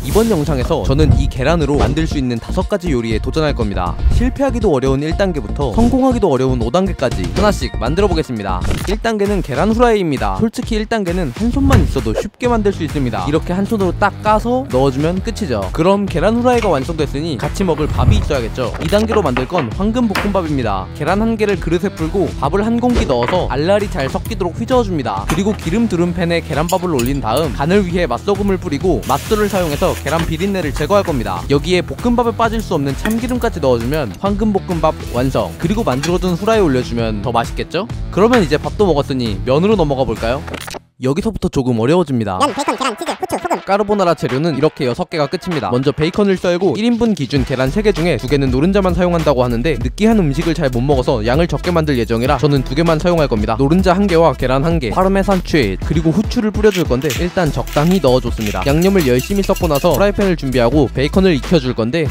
이번 영상에서 저는 이 계란으로 만들 수 있는 5가지 요리에 도전할 겁니다. 실패하기도 어려운 1단계부터 성공하기도 어려운 5단계까지 하나씩 만들어 보겠습니다. 1단계는 계란 후라이입니다. 솔직히 1단계는 한 손만 있어도 쉽게 만들 수 있습니다. 이렇게 한 손으로 딱 까서 넣어주면 끝이죠. 그럼 계란 후라이가 완성됐으니 같이 먹을 밥이 있어야겠죠. 2단계로 만들 건 황금 볶음밥입니다. 계란 1개를 그릇에 풀고 밥을 1공기 넣어서 알알이 잘 섞이도록 휘저어줍니다. 그리고 기름 두른 팬에 계란밥을 올린 다음 간을 위해 맛소금을 뿌리고 맛술을 사용해서 계란 비린내를 제거할 겁니다. 여기에 볶음밥에 빠질 수 없는 참기름까지 넣어주면 황금볶음밥 완성. 그리고 만들어둔 후라이 올려주면 더 맛있겠죠? 그러면 이제 밥도 먹었으니 면으로 넘어가 볼까요? 여기서부터 조금 어려워집니다. 면, 베이컨, 계란, 치즈, 후추, 소금. 까르보나라 재료는 이렇게 6개가 끝입니다. 먼저 베이컨을 썰고 1인분 기준 계란 3개 중에 2개는 노른자만 사용한다고 하는데 느끼한 음식을 잘 못 먹어서 양을 적게 만들 예정이라 저는 2개만 사용할 겁니다. 노른자 1개와 계란 1개, 파르메산 치즈, 그리고 후추를 뿌려줄 건데 일단 적당히 넣어줬습니다. 양념을 열심히 섞고 나서 프라이팬을 준비하고 베이컨을 익혀줄 건데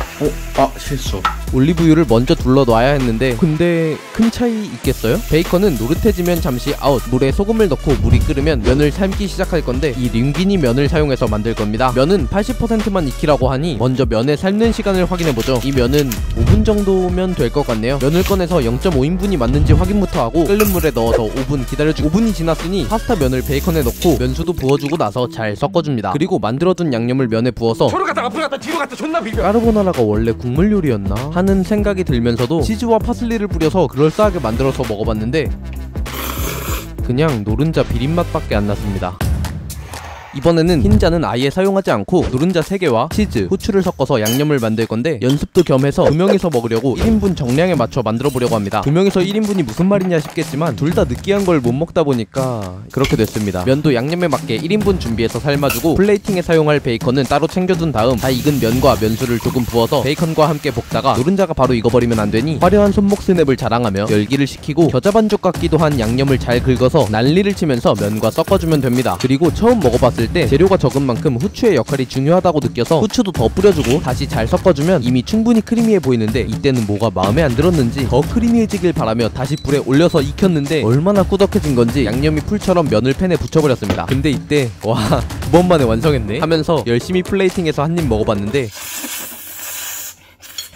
실수. 올리브유를 먼저 둘러 놔야 했는데 근데 큰 차이 있겠어요? 베이컨은 노릇해지면 잠시 아웃, 물에 소금을 넣고 물이 끓으면 면을 삶기 시작할 건데 이 링기니 면을 사용해서 만들 겁니다. 면은 80%만 익히라고 하니 먼저 면의 삶는 시간을 확인해보죠. 이 면은 5분 정도면 될 것 같네요. 면을 꺼내서 0.5인분이 맞는지 확인부터 하고 끓는 물에 넣어서 5분 기다려주고 5분이 지났으니 파스타 면을 베이컨에 넣고 면수도 부어주고 나서 잘 섞어줍니다. 그리고 만들어둔 양념을 면에 부어서 저로 갔다 앞으로 갔다 뒤로 갔다 존나 비벼. 까르보나라가 원래 국물 요리였나 하는 생각이 들면서도 치즈와 파슬리를 뿌려서 그럴싸하게 만들어서 먹어봤는데 그냥 노른자 비린맛밖에 안 났습니다. 이번에는 흰자는 아예 사용하지 않고 노른자 3개와 치즈, 후추를 섞어서 양념을 만들 건데 연습도 겸해서 2명이서 먹으려고 1인분 정량에 맞춰 만들어 보려고 합니다. 2명이서 1인분이 무슨 말이냐 싶겠지만 둘 다 느끼한 걸 못 먹다 보니까 그렇게 됐습니다. 면도 양념에 맞게 1인분 준비해서 삶아주고 플레이팅에 사용할 베이컨은 따로 챙겨둔 다음 다 익은 면과 면수를 조금 부어서 베이컨과 함께 볶다가 노른자가 바로 익어버리면 안 되니 화려한 손목 스냅을 자랑하며 열기를 식히고 겨자반죽 같기도 한 양념을 잘 긁어서 난리를 치면서 면과 섞어주면 됩니다. 그리고 처음 먹어봤을 때 재료가 적은 만큼 후추의 역할이 중요하다고 느껴서 후추도 더 뿌려주고 다시 잘 섞어주면 이미 충분히 크리미해 보이는데 이때는 뭐가 마음에 안 들었는지 더 크리미해지길 바라며 다시 불에 올려서 익혔는데 얼마나 꾸덕해진 건지 양념이 풀처럼 면을 팬에 붙여버렸습니다. 근데 이때 와 2번 만에 완성했네 하면서 열심히 플레이팅해서 한 입 먹어봤는데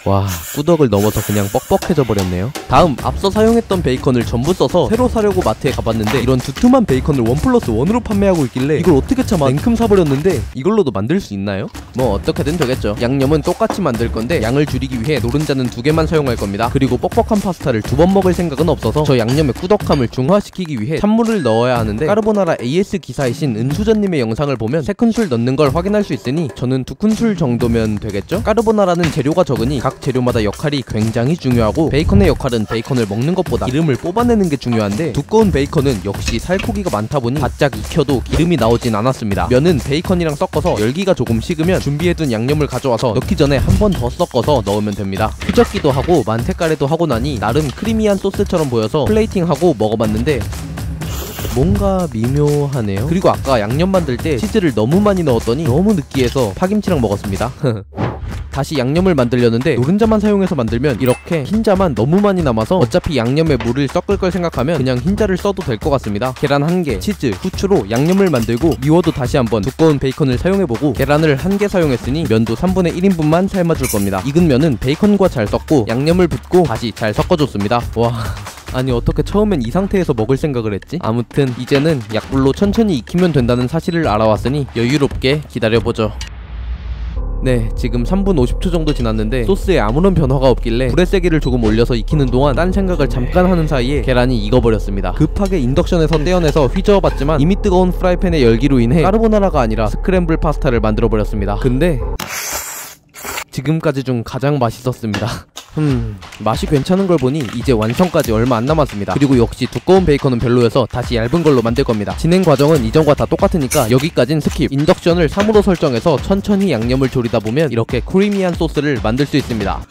와 꾸덕을 넘어서 그냥 뻑뻑해져 버렸네요. 다음 앞서 사용했던 베이컨을 전부 써서 새로 사려고 마트에 가봤는데 이런 두툼한 베이컨을 1+1으로 판매하고 있길래 이걸 어떻게 참아 냉큼 사버렸는데 이걸로도 만들 수 있나요? 뭐 어떻게든 되겠죠. 양념은 똑같이 만들 건데 양을 줄이기 위해 노른자는 2개만 사용할 겁니다. 그리고 뻑뻑한 파스타를 2번 먹을 생각은 없어서 저 양념의 꾸덕함을 중화시키기 위해 찬물을 넣어야 하는데 까르보나라 AS 기사이신 은수전님의 영상을 보면 3큰술 넣는 걸 확인할 수 있으니 저는 2큰술 정도면 되겠죠? 까르보나라는 재료가 적으니 각 재료마다 역할이 굉장히 중요하고 베이컨의 역할은 베이컨을 먹는 것보다 기름을 뽑아내는 게 중요한데 두꺼운 베이컨은 역시 살코기가 많다 보니 바짝 익혀도 기름이 나오진 않았습니다. 면은 베이컨이랑 섞어서 열기가 조금 식으면 준비해둔 양념을 가져와서 넣기 전에 한 번 더 섞어서 넣으면 됩니다. 휘젓기도 하고 만테카레도 하고 나니 나름 크리미한 소스처럼 보여서 플레이팅하고 먹어봤는데 뭔가 미묘하네요. 그리고 아까 양념 만들 때 치즈를 너무 많이 넣었더니 너무 느끼해서 파김치랑 먹었습니다. 다시 양념을 만들려는데 노른자만 사용해서 만들면 이렇게 흰자만 너무 많이 남아서 어차피 양념에 물을 섞을 걸 생각하면 그냥 흰자를 써도 될 것 같습니다. 계란 1개, 치즈, 후추로 양념을 만들고 미워도 다시 한번 두꺼운 베이컨을 사용해보고 계란을 1개 사용했으니 면도 3분의 1인분만 삶아줄 겁니다. 익은 면은 베이컨과 잘 섞고 양념을 붓고 다시 잘 섞어줬습니다. 와 아니 어떻게 처음엔 이 상태에서 먹을 생각을 했지? 아무튼 이제는 약불로 천천히 익히면 된다는 사실을 알아왔으니 여유롭게 기다려보죠. 네 지금 3분 50초 정도 지났는데 소스에 아무런 변화가 없길래 불의 세기를 조금 올려서 익히는 동안 딴 생각을 잠깐 하는 사이에 계란이 익어버렸습니다. 급하게 인덕션에서 떼어내서 휘저어봤지만 이미 뜨거운 프라이팬의 열기로 인해 까르보나라가 아니라 스크램블 파스타를 만들어버렸습니다. 근데 지금까지 중 가장 맛있었습니다. 맛이 괜찮은 걸 보니 이제 완성까지 얼마 안 남았습니다. 그리고 역시 두꺼운 베이컨은 별로여서 다시 얇은 걸로 만들 겁니다. 진행 과정은 이전과 다 똑같으니까 여기까진 스킵. 인덕션을 3으로 설정해서 천천히 양념을 졸이다 보면 이렇게 크리미한 소스를 만들 수 있습니다.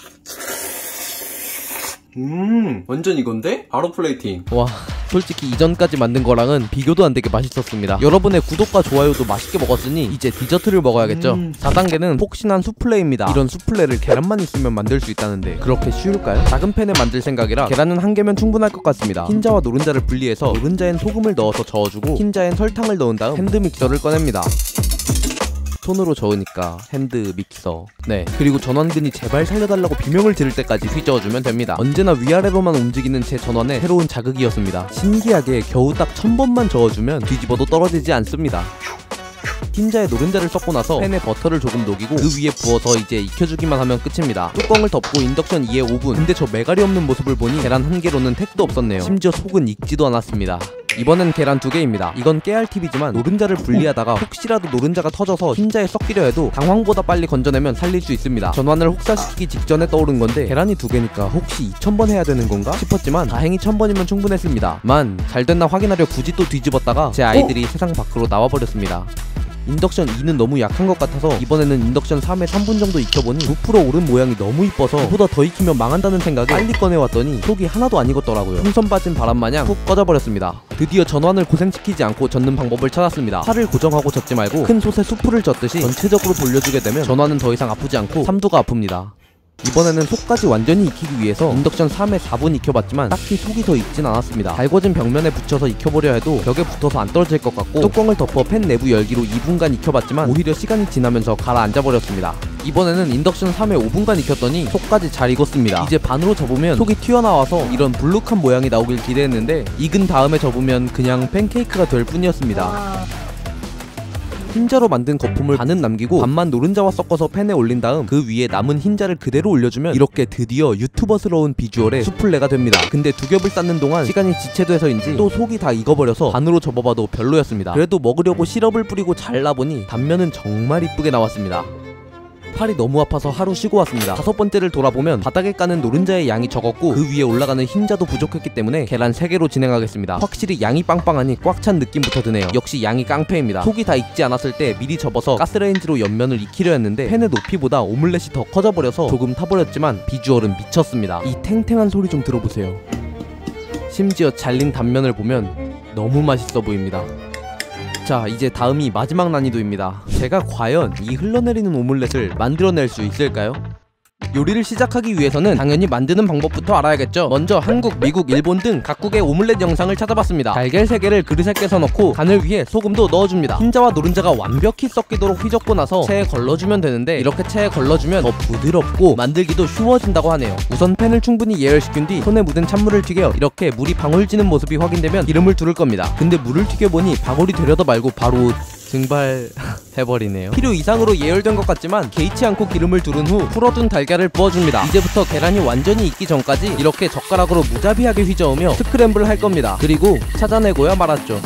완전 이건데? 바로 플레이팅. 와 솔직히 이전까지 만든 거랑은 비교도 안 되게 맛있었습니다. 여러분의 구독과 좋아요도 맛있게 먹었으니 이제 디저트를 먹어야겠죠. 4단계는 폭신한 수플레입니다. 이런 수플레를 계란만 있으면 만들 수 있다는데 그렇게 쉬울까요? 작은 팬에 만들 생각이라 계란은 1개면 충분할 것 같습니다. 흰자와 노른자를 분리해서 노른자엔 소금을 넣어서 저어주고 흰자엔 설탕을 넣은 다음 핸드믹서를 꺼냅니다. 손으로 저으니까 핸드 믹서. 네, 그리고 전원근이 제발 살려달라고 비명을 지를 때까지 휘저어주면 됩니다. 언제나 위아래로만 움직이는 제 전원에 새로운 자극이었습니다. 신기하게 겨우 딱 1000번만 저어주면 뒤집어도 떨어지지 않습니다. 흰자에 노른자를 섞고 나서 팬에 버터를 조금 녹이고 그 위에 부어서 이제 익혀주기만 하면 끝입니다. 뚜껑을 덮고 인덕션 2에 5분. 근데 저 메가리 없는 모습을 보니 계란 한 개로는 택도 없었네요. 심지어 속은 익지도 않았습니다. 이번엔 계란 2개입니다. 이건 깨알팁이지만 노른자를 분리하다가 혹시라도 노른자가 터져서 흰자에 섞이려 해도 당황보다 빨리 건져내면 살릴 수 있습니다. 전환을 혹사시키기 직전에 떠오른 건데 계란이 2개니까 혹시 2000번 해야 되는 건가 싶었지만 다행히 1000번이면 충분했습니다. 잘 됐나 확인하려 굳이 또 뒤집었다가 제 아이들이 세상 밖으로 나와버렸습니다. 인덕션 2는 너무 약한 것 같아서 이번에는 인덕션 3에 3분 정도 익혀보니 부풀어 오른 모양이 너무 이뻐서 이보다 더 익히면 망한다는 생각에 빨리 꺼내왔더니 속이 하나도 안 익었더라고요. 풍선 빠진 바람마냥 푹 꺼져버렸습니다. 드디어 전환을 고생시키지 않고 젓는 방법을 찾았습니다. 팔을 고정하고 젓지 말고 큰 솥에 수프를 젓듯이 전체적으로 돌려주게 되면 전환은 더 이상 아프지 않고 삼두가 아픕니다. 이번에는 속까지 완전히 익히기 위해서 인덕션 3에 4분 익혀봤지만 딱히 속이 더 익진 않았습니다. 달궈진 벽면에 붙여서 익혀보려 해도 벽에 붙어서 안 떨어질 것 같고 뚜껑을 덮어 팬 내부 열기로 2분간 익혀봤지만 오히려 시간이 지나면서 가라앉아버렸습니다. 이번에는 인덕션 3에 5분간 익혔더니 속까지 잘 익었습니다. 이제 반으로 접으면 속이 튀어나와서 이런 불룩한 모양이 나오길 기대했는데 익은 다음에 접으면 그냥 팬케이크가 될 뿐이었습니다. 흰자로 만든 거품을 반은 남기고 반만 노른자와 섞어서 팬에 올린 다음 그 위에 남은 흰자를 그대로 올려주면 이렇게 드디어 유튜버스러운 비주얼의 수플레가 됩니다. 근데 두 겹을 쌓는 동안 시간이 지체돼서인지 또 속이 다 익어버려서 반으로 접어봐도 별로였습니다. 그래도 먹으려고 시럽을 뿌리고 잘라보니 단면은 정말 이쁘게 나왔습니다. 팔이 너무 아파서 하루 쉬고 왔습니다. 5번째를 돌아보면 바닥에 까는 노른자의 양이 적었고 그 위에 올라가는 흰자도 부족했기 때문에 계란 3개로 진행하겠습니다. 확실히 양이 빵빵하니 꽉 찬 느낌부터 드네요. 역시 양이 깡패입니다. 속이 다 익지 않았을 때 미리 접어서 가스레인지로 옆면을 익히려 했는데 팬의 높이보다 오믈렛이 더 커져버려서 조금 타버렸지만 비주얼은 미쳤습니다. 이 탱탱한 소리 좀 들어보세요. 심지어 잘린 단면을 보면 너무 맛있어 보입니다. 자, 이제 다음이 마지막 난이도입니다. 제가 과연 이 흘러내리는 오믈렛을 만들어낼 수 있을까요? 요리를 시작하기 위해서는 당연히 만드는 방법부터 알아야겠죠. 먼저 한국, 미국, 일본 등 각국의 오믈렛 영상을 찾아봤습니다. 달걀 3개를 그릇에 깨서 넣고 간을 위해 소금도 넣어줍니다. 흰자와 노른자가 완벽히 섞이도록 휘젓고 나서 체에 걸러주면 되는데 이렇게 체에 걸러주면 더 부드럽고 만들기도 쉬워진다고 하네요. 우선 팬을 충분히 예열시킨 뒤 손에 묻은 찬물을 튀겨 이렇게 물이 방울지는 모습이 확인되면 기름을 두를 겁니다. 근데 물을 튀겨보니 방울이 되려다 말고 바로 증발해버리네요. 필요 이상으로 예열된 것 같지만 개의치 않고 기름을 두른 후 풀어둔 달걀을 부어줍니다. 이제부터 계란이 완전히 익기 전까지 이렇게 젓가락으로 무자비하게 휘저으며 스크램블을 할 겁니다. 그리고 찾아내고야 말았죠.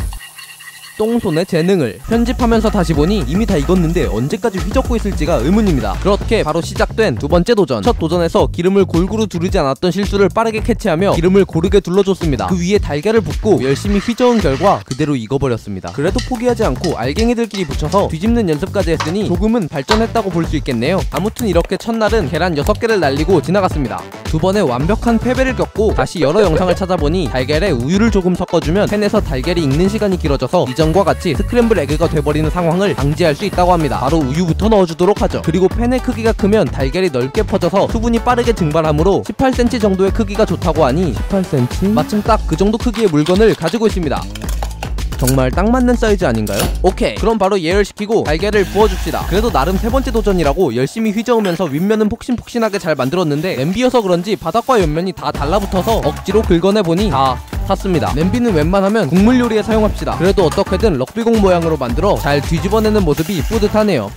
똥손의 재능을 편집하면서 다시 보니 이미 다 익었는데 언제까지 휘젓고 있을지가 의문입니다. 그렇게 바로 시작된 2번째 도전. 첫 도전에서 기름을 골고루 두르지 않았던 실수를 빠르게 캐치하며 기름을 고르게 둘러줬습니다. 그 위에 달걀을 붓고 열심히 휘저은 결과 그대로 익어버렸습니다. 그래도 포기하지 않고 알갱이들끼리 붙여서 뒤집는 연습까지 했으니 조금은 발전했다고 볼 수 있겠네요. 아무튼 이렇게 첫날은 계란 6개를 날리고 지나갔습니다. 두 번의 완벽한 패배를 겪고 다시 여러 영상을 찾아보니 달걀에 우유를 조금 섞어주면 팬에서 달걀이 익는 시간이 길어져서 이전과 같이 스크램블 에그가 돼버리는 상황을 방지할 수 있다고 합니다. 바로 우유부터 넣어주도록 하죠. 그리고 팬의 크기가 크면 달걀이 넓게 퍼져서 수분이 빠르게 증발하므로 18cm 정도의 크기가 좋다고 하니 18cm? 마침 딱 그 정도 크기의 물건을 가지고 있습니다. 정말 딱 맞는 사이즈 아닌가요? 오케이, 그럼 바로 예열시키고 달걀을 부어줍시다. 그래도 나름 3번째 도전이라고 열심히 휘저으면서 윗면은 폭신폭신하게 잘 만들었는데 냄비여서 그런지 바닥과 옆면이 다 달라붙어서 억지로 긁어내보니 다 탔습니다. 냄비는 웬만하면 국물 요리에 사용합시다. 그래도 어떻게든 럭비공 모양으로 만들어 잘 뒤집어내는 모습이 뿌듯하네요.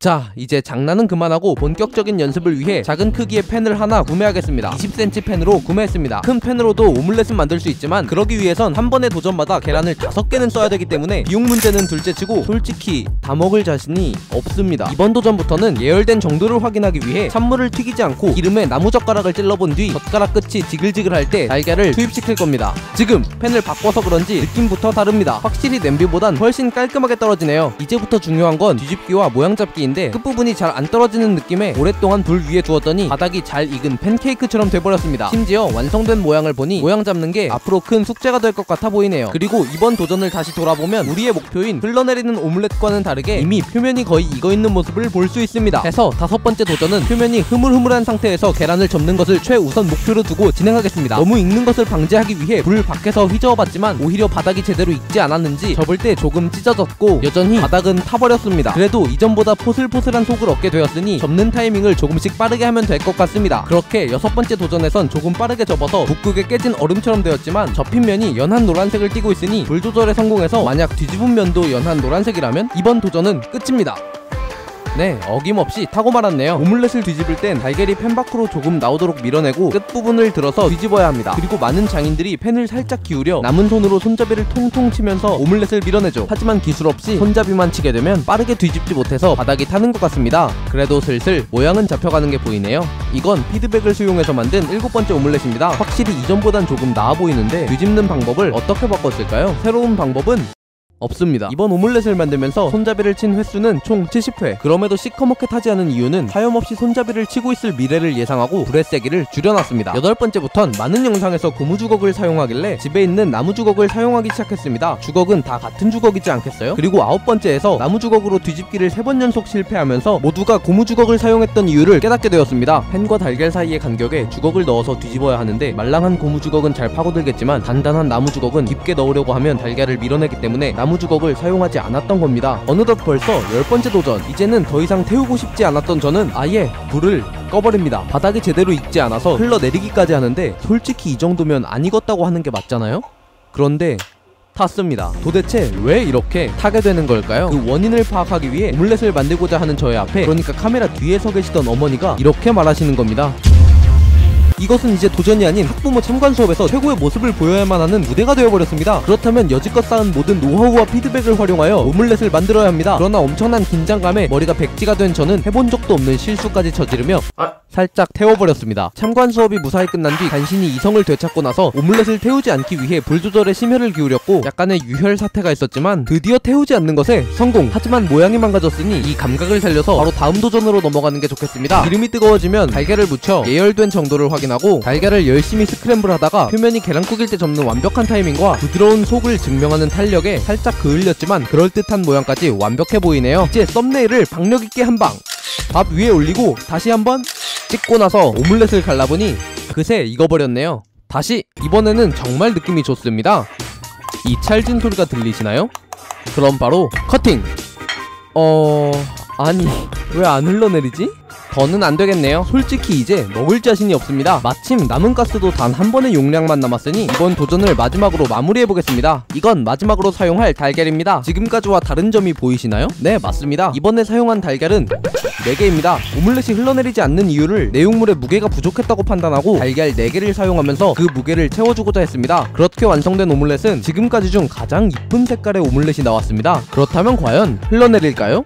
자, 이제 장난은 그만하고 본격적인 연습을 위해 작은 크기의 팬을 하나 구매하겠습니다. 20cm 팬으로 구매했습니다. 큰 팬으로도 오믈렛은 만들 수 있지만 그러기 위해선 한 번의 도전마다 계란을 5개는 써야 되기 때문에 비용 문제는 둘째치고 솔직히 다 먹을 자신이 없습니다. 이번 도전부터는 예열된 정도를 확인하기 위해 찬물을 튀기지 않고 기름에 나무젓가락을 찔러본 뒤 젓가락 끝이 지글지글할 때 달걀을 투입시킬 겁니다. 지금 팬을 바꿔서 그런지 느낌부터 다릅니다. 확실히 냄비보단 훨씬 깔끔하게 떨어지네요. 이제부터 중요한 건 뒤집기와 모양 잡기 바닥인데 끝부분이 잘 안 떨어지는 느낌에 오랫동안 불 위에 두었더니 바닥이 잘 익은 팬케이크처럼 돼버렸습니다. 심지어 완성된 모양을 보니 모양 잡는 게 앞으로 큰 숙제가 될 것 같아 보이네요. 그리고 이번 도전을 다시 돌아보면 우리의 목표인 흘러내리는 오믈렛과는 다르게 이미 표면이 거의 익어있는 모습을 볼 수 있습니다. 해서 5번째 도전은 표면이 흐물흐물한 상태에서 계란을 접는 것을 최우선 목표로 두고 진행하겠습니다. 너무 익는 것을 방지하기 위해 불 밖에서 휘저어봤지만 오히려 바닥이 제대로 익지 않았는지 접을 때 조금 찢어졌고 여전히 바닥은 타버렸습니다. 그래도 이전보다 포슬포슬한 속을 얻게 되었으니 접는 타이밍을 조금씩 빠르게 하면 될 것 같습니다. 그렇게 6번째 도전에선 조금 빠르게 접어서 북극에 깨진 얼음처럼 되었지만 접힌 면이 연한 노란색을 띠고 있으니 불 조절에 성공해서 만약 뒤집은 면도 연한 노란색이라면 이번 도전은 끝입니다. 네, 어김없이 타고 말았네요. 오믈렛을 뒤집을 땐 달걀이 팬 밖으로 조금 나오도록 밀어내고 끝부분을 들어서 뒤집어야 합니다. 그리고 많은 장인들이 팬을 살짝 기울여 남은 손으로 손잡이를 통통 치면서 오믈렛을 밀어내죠. 하지만 기술 없이 손잡이만 치게 되면 빠르게 뒤집지 못해서 바닥이 타는 것 같습니다. 그래도 슬슬 모양은 잡혀가는 게 보이네요. 이건 피드백을 수용해서 만든 7번째 오믈렛입니다. 확실히 이전보단 조금 나아 보이는데 뒤집는 방법을 어떻게 바꿨을까요? 새로운 방법은 없습니다. 이번 오믈렛을 만들면서 손잡이를 친 횟수는 총 70회. 그럼에도 시커멓게 타지 않은 이유는 하염없이 손잡이를 치고 있을 미래를 예상하고 불의 세기를 줄여놨습니다. 8번째부턴 많은 영상에서 고무주걱을 사용하길래 집에 있는 나무주걱을 사용하기 시작했습니다. 주걱은 다 같은 주걱이지 않겠어요? 그리고 9번째에서 나무주걱으로 뒤집기를 3번 연속 실패하면서 모두가 고무주걱을 사용했던 이유를 깨닫게 되었습니다. 팬과 달걀 사이의 간격에 주걱을 넣어서 뒤집어야 하는데 말랑한 고무주걱은 잘 파고들겠지만 단단한 나무주걱은 깊게 넣으려고 하면 달걀을 밀어내기 때문에 나무주걱을 사용하지 않았던 겁니다. 어느덧 벌써 10번째 도전. 이제는 더 이상 태우고 싶지 않았던 저는 아예 불을 꺼버립니다. 바닥이 제대로 익지 않아서 흘러내리기까지 하는데 솔직히 이 정도면 안 익었다고 하는 게 맞잖아요? 그런데 탔습니다. 도대체 왜 이렇게 타게 되는 걸까요? 그 원인을 파악하기 위해 오믈렛을 만들고자 하는 저의 앞에, 그러니까 카메라 뒤에 서 계시던 어머니가 이렇게 말하시는 겁니다. 이것은 이제 도전이 아닌 학부모 참관 수업에서 최고의 모습을 보여야만 하는 무대가 되어버렸습니다. 그렇다면 여지껏 쌓은 모든 노하우와 피드백을 활용하여 오믈렛을 만들어야 합니다. 그러나 엄청난 긴장감에 머리가 백지가 된 저는 해본 적도 없는 실수까지 저지르며 살짝 태워버렸습니다. 참관 수업이 무사히 끝난 뒤 간신히 이성을 되찾고 나서 오믈렛을 태우지 않기 위해 불 조절에 심혈을 기울였고 약간의 유혈 사태가 있었지만 드디어 태우지 않는 것에 성공! 하지만 모양이 망가졌으니 이 감각을 살려서 바로 다음 도전으로 넘어가는 게 좋겠습니다. 기름이 뜨거워지면 달걀을 묻혀 예열된 정도를 확인하고 달걀을 열심히 스크램블 하다가 표면이 계란국일 때 접는 완벽한 타이밍과 부드러운 속을 증명하는 탄력에 살짝 그을렸지만 그럴듯한 모양까지 완벽해 보이네요. 이제 썸네일을 박력있게 한방! 밥 위에 올리고 다시 한번 찍고 나서 오믈렛을 갈라보니 그새 익어버렸네요. 다시! 이번에는 정말 느낌이 좋습니다. 이 찰진 소리가 들리시나요? 그럼 바로 커팅! 아니 왜 안 흘러내리지? 더는 안 되겠네요. 솔직히 이제 먹을 자신이 없습니다. 마침 남은 가스도 단 한 번의 용량만 남았으니 이번 도전을 마지막으로 마무리해보겠습니다. 이건 마지막으로 사용할 달걀입니다. 지금까지와 다른 점이 보이시나요? 네, 맞습니다. 이번에 사용한 달걀은 4개입니다. 오믈렛이 흘러내리지 않는 이유를 내용물의 무게가 부족했다고 판단하고 달걀 4개를 사용하면서 그 무게를 채워주고자 했습니다. 그렇게 완성된 오믈렛은 지금까지 중 가장 이쁜 색깔의 오믈렛이 나왔습니다. 그렇다면 과연 흘러내릴까요?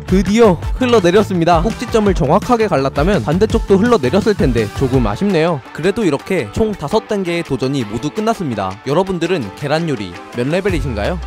드디어 흘러내렸습니다. 꼭지점을 정확하게 갈랐다면 반대쪽도 흘러내렸을 텐데 조금 아쉽네요. 그래도 이렇게 총 5단계의 도전이 모두 끝났습니다. 여러분들은 계란 요리 몇 레벨이신가요?